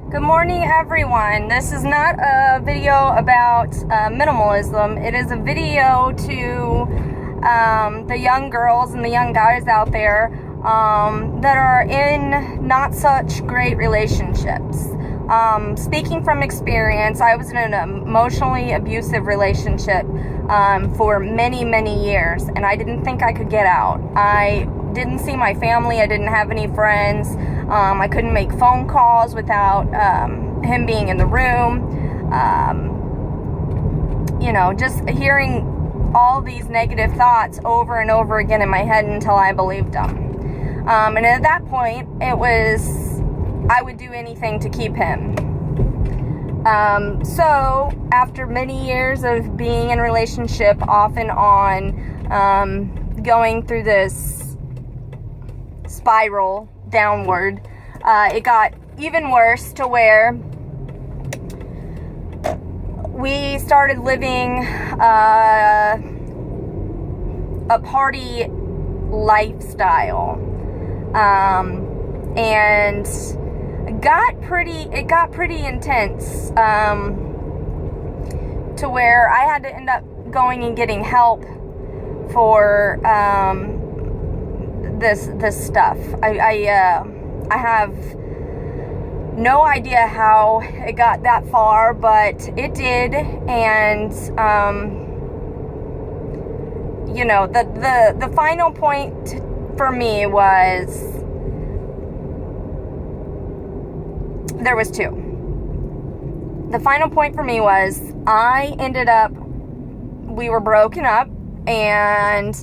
Good morning, everyone. This is not a video about minimalism. It is a video to the young girls and the young guys out there that are in not such great relationships. Speaking from experience, I was in an emotionally abusive relationship for many, many years, and I didn't think I could get out. I didn't see my family. I didn't have any friends. I couldn't make phone calls without him being in the room. Just hearing all these negative thoughts over and over again in my head until I believed them. And at that point, I would do anything to keep him. So after many years of being in a relationship off and on, going through this spiral downward, it got even worse to where we started living a party lifestyle, and it got pretty intense, to where I had to end up going and getting help for this stuff. I have no idea how it got that far, but it did. And the final point for me was, there was two. The final point for me was we were broken up, and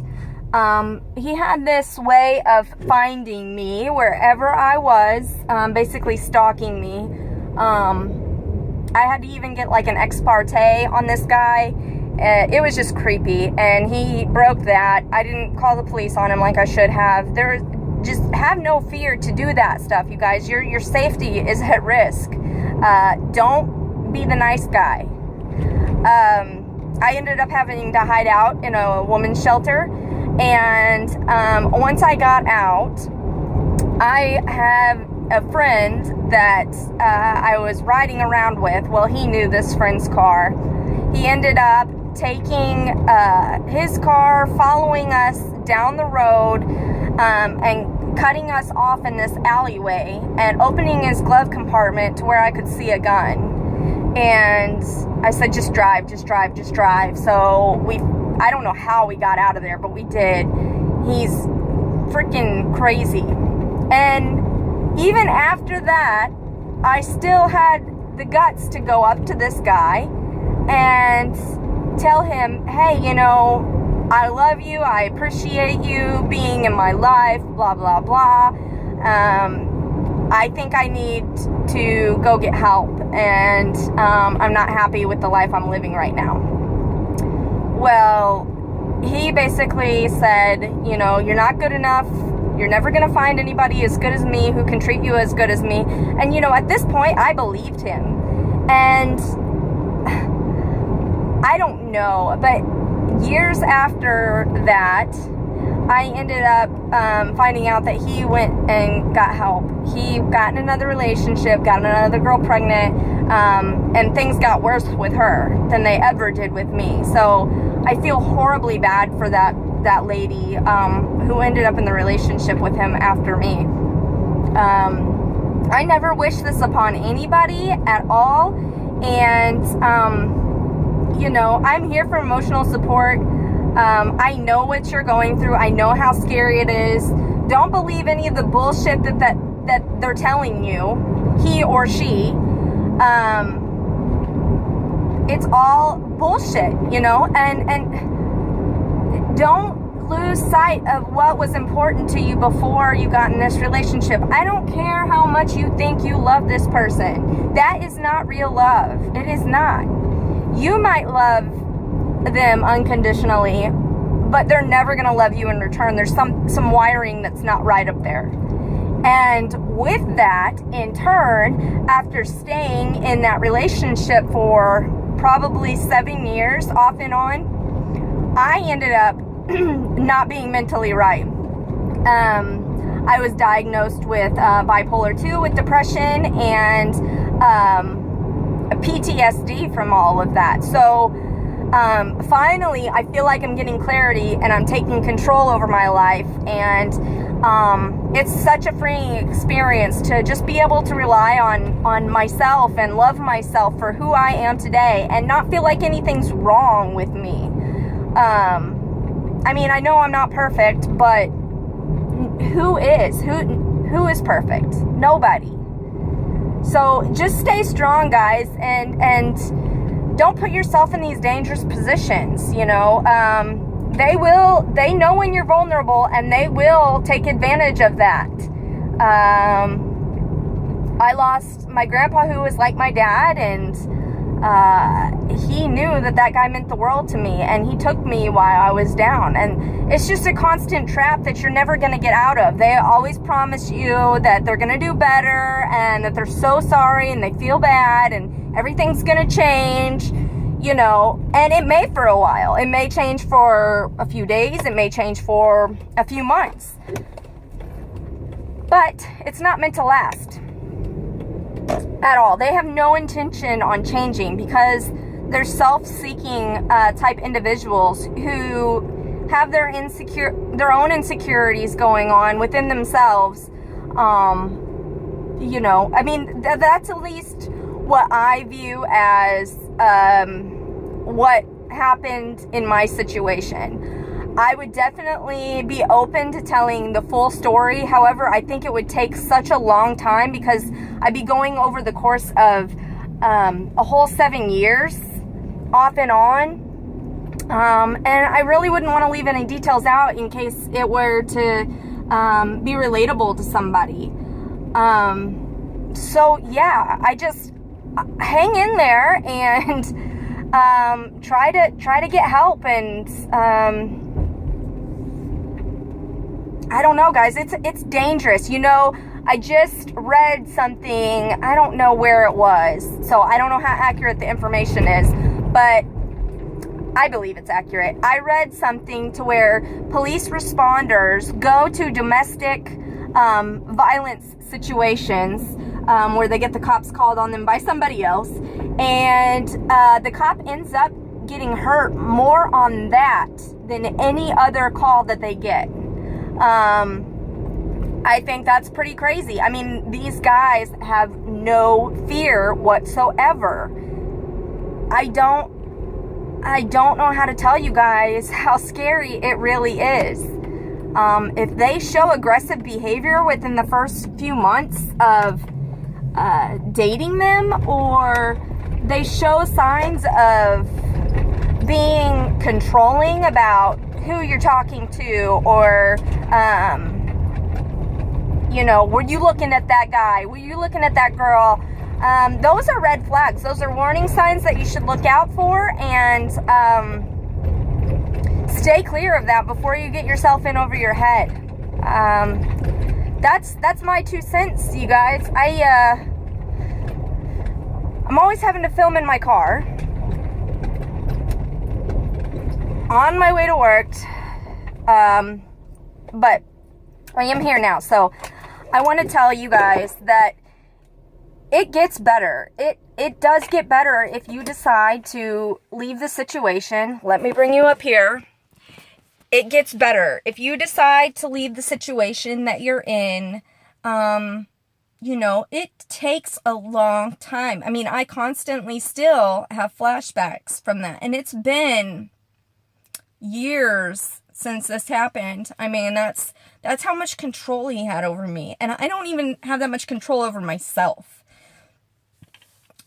he had this way of finding me wherever I was, basically stalking me. I had to even get like an ex parte on this guy. It was just creepy, and he broke that. I didn't call the police on him like I should have. Just have no fear to do that stuff, you guys. Your safety is at risk. Don't be the nice guy. I ended up having to hide out in a woman's shelter. And once I got out, I have a friend that I was riding around with. Well, he knew this friend's car. He ended up taking his car, following us down the road, and cutting us off in this alleyway, and opening his glove compartment to where I could see a gun. And I said, just drive. So I don't know how we got out of there, but we did. He's freaking crazy. And even after that, I still had the guts to go up to this guy and tell him, hey, I love you. I appreciate you being in my life, blah, blah, blah. I think I need to go get help, and I'm not happy with the life I'm living right now. Well, he basically said, you're not good enough. You're never going to find anybody as good as me who can treat you as good as me. And, at this point, I believed him. And I don't know, but years after that, I ended up finding out that he went and got help. He got in another relationship, got another girl pregnant, and things got worse with her than they ever did with me. So I feel horribly bad for that lady who ended up in the relationship with him after me. I never wish this upon anybody at all. And, I'm here for emotional support. I know what you're going through. I know how scary it is. Don't believe any of the bullshit that they're telling you, he or she. It's all bullshit, and don't lose sight of what was important to you before you got in this relationship. I don't care how much you think you love this person. That is not real love. It is not. You might love them unconditionally, but they're never going to love you in return. There's some wiring that's not right up there. And with that, in turn, after staying in that relationship for probably 7 years off and on, I ended up not being mentally right. I was diagnosed with bipolar 2 with depression, and PTSD from all of that. So finally, I feel like I'm getting clarity and I'm taking control over my life, and it's such a freeing experience to just be able to rely on myself and love myself for who I am today and not feel like anything's wrong with me. I mean, I know I'm not perfect, but who is? Who is perfect? Nobody. So just stay strong, guys, and don't put yourself in these dangerous positions, you know. They know when you're vulnerable, and they will take advantage of that. I lost my grandpa, who was like my dad, and he knew that guy meant the world to me, and he took me while I was down. And it's just a constant trap that you're never going to get out of. They always promise you that they're going to do better, and that they're so sorry, and they feel bad, and everything's going to change, you know. And it may for a while. It may change for a few days. It may change for a few months. But it's not meant to last at all. They have no intention on changing, because they're self-seeking type individuals who have their own insecurities going on within themselves. You know, I mean, that's at least what I view as what happened in my situation. I would definitely be open to telling the full story. However, I think it would take such a long time, because I'd be going over the course of a whole 7 years off and on. And I really wouldn't want to leave any details out in case it were to be relatable to somebody. So yeah, I just hang in there and try to get help. And I don't know, guys, it's dangerous. You know, I just read something, I don't know where it was, so I don't know how accurate the information is, but I believe it's accurate. I read something to where police responders go to domestic violence situations where they get the cops called on them by somebody else, and the cop ends up getting hurt more on that than any other call that they get. I think that's pretty crazy. I mean, these guys have no fear whatsoever. I don't know how to tell you guys how scary it really is. If they show aggressive behavior within the first few months of dating them, or they show signs of being controlling about who you're talking to, or you know, were you looking at that guy? Were you looking at that girl? Those are red flags. Those are warning signs that you should look out for, and stay clear of that before you get yourself in over your head. That's my 2 cents, you guys. I'm always having to film in my car on my way to work, but I am here now, so I want to tell you guys that it gets better. It does get better if you decide to leave the situation. Let me bring you up here. It gets better if you decide to leave the situation that you're in. You know, it takes a long time. I mean, I constantly still have flashbacks from that, and it's been years since this happened. I mean, that's how much control he had over me, and I don't even have that much control over myself.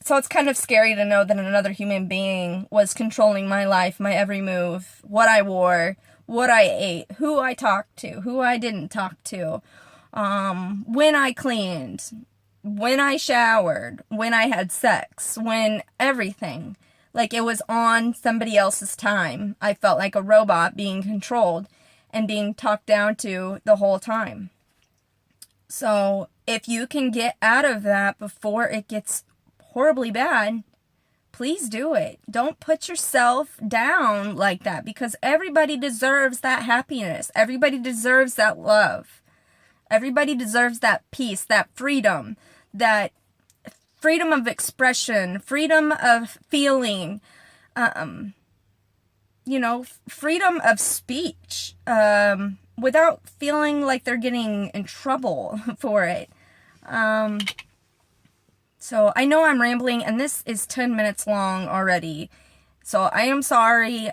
So it's kind of scary to know that another human being was controlling my life, my every move, what I wore, what I ate, who I talked to, who I didn't talk to, when I cleaned, when I showered, when I had sex, when everything. Like, it was on somebody else's time. I felt like a robot being controlled and being talked down to the whole time. So if you can get out of that before it gets horribly bad, please do it. Don't put yourself down like that, because everybody deserves that happiness. Everybody deserves that love. Everybody deserves that peace, that freedom, that freedom of expression, freedom of feeling, you know, freedom of speech, without feeling like they're getting in trouble for it. So I know I'm rambling, and this is 10 minutes long already. So I am sorry.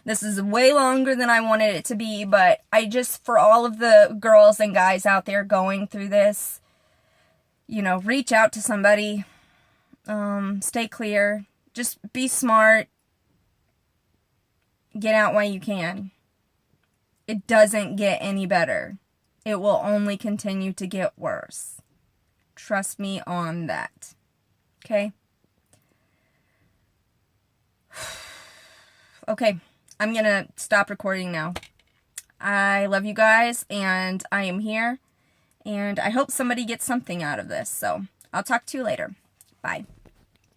This is way longer than I wanted it to be, but I just, for all of the girls and guys out there going through this, you know, reach out to somebody. Stay clear. Just be smart. Get out while you can. It doesn't get any better. It will only continue to get worse. Trust me on that. Okay? Okay, I'm gonna stop recording now. I love you guys, and I am here, and I hope somebody gets something out of this. So, I'll talk to you later. Bye.